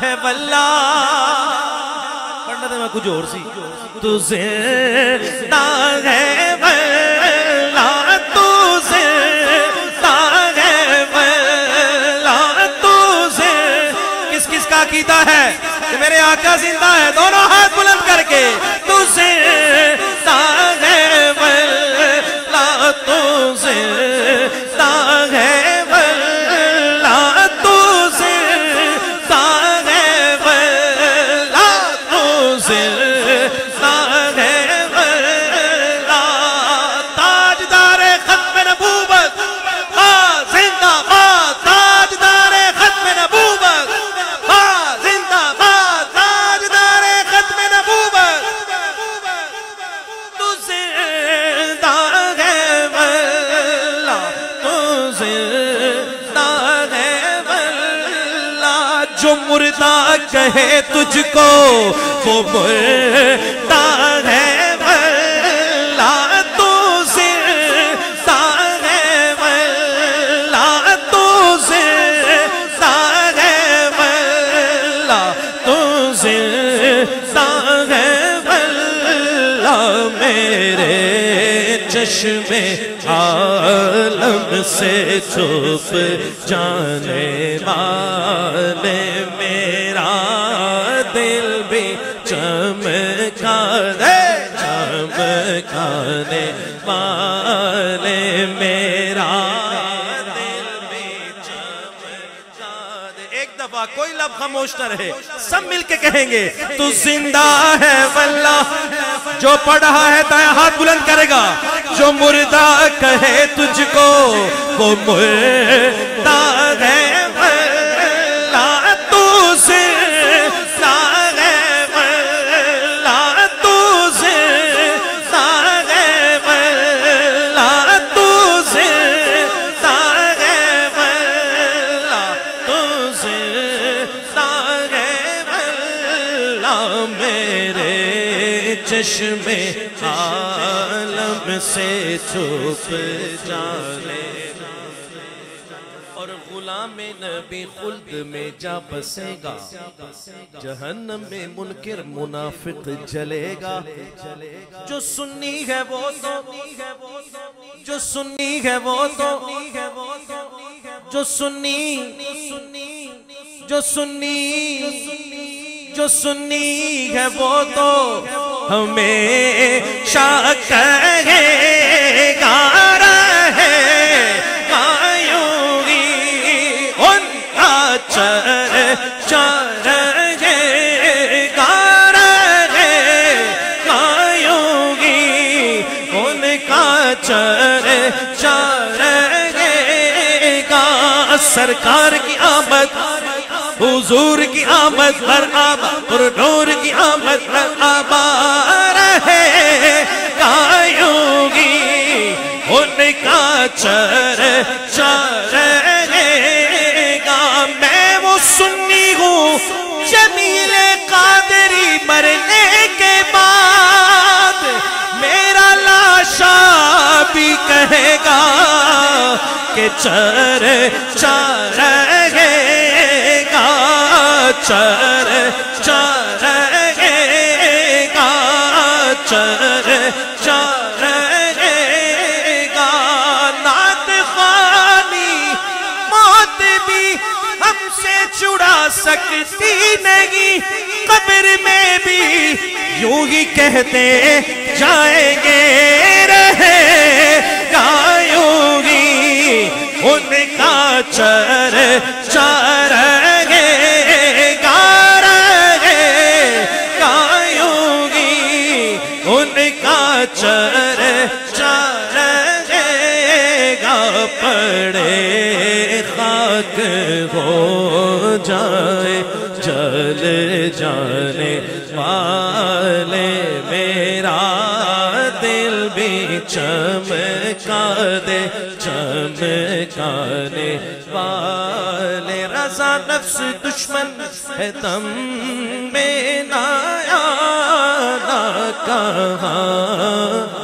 ہے واللہ پڑھنا تھا میں کچھ اور سی تو زندہ ہے واللہ تو زندہ ہے واللہ تو کس کس کا عقیدہ ہے کہ میرے آقا زندہ ہے دونوں ہاتھ بلند کر کے تو زندہ ہے واللہ تو زندہ ہے واللہ تو زندہ ہے واللہ تو زندہ ہے واللہ تاجدار ختم نبوت زندہ باد تاجدار ختم نبوت زندہ باد تاجدار ختم نبوت تو زندہ ہے واللہ تو زندہ ہے واللہ جو مردہ کہے تجھ کو وہ مردہ ہے واللہ تو زندہ ہے واللہ تو زندہ ہے واللہ تو زندہ ہے واللہ میرے چشم عالم سے چھپ جانے والے میرا دل بھی چمکا دے چمکانے والے میرا دل بھی چمکا دے ایک دفعہ کوئی لب خاموش نہ رہے سب مل کے کہیں گے تو زندہ ہے واللہ جو پڑھ رہا ہے دائیں ہاتھ بلند کرے گا جو مردہ کہے تجھ کو وہ مردہ ہے واللہ تو زندہ ہے واللہ تو زندہ ہے واللہ تو زندہ ہے واللہ تو زندہ ہے واللہ میرے چشم عالم سے چھپ جانے اور غلام نبی خلد میں جا بسے گا جہنم میں منکر منافق جلے گا جو سنی ہے وہ تو جو سنی ہے وہ تو جو سنی جو سنی جو سنی ہے وہ تو ہمیشہ کہے گا رہے گا یوں ہی ان کا چرچا رہے گا رہے گا یوں ہی ان کا چرچا رہے گا سرکار کی آمد حضور کی آمد ہر آبا اور نور کی آمد ہر آبا رہے گا یوں ہی ان کا چرچا رہے گا میں وہ سنی ہوں جمیل قادری مرنے کے بعد میرا لاشا بھی کہے گا کہ چرچا رہے چرچا رہے گا چرچا رہے گا نعت خوانی موت بھی ہم سے چھڑا سکتی نہیں قبر میں بھی یوں ہی کہتے جائیں گے رہے گا یوں ہی ان کا چرچا رہے چرچا رہے گا پڑے خاک ہو جائے جل جانے والے میرا دل بھی چمکا دے چمکانے والے رضا نفس دشمن ہے تم میں نہ کہاں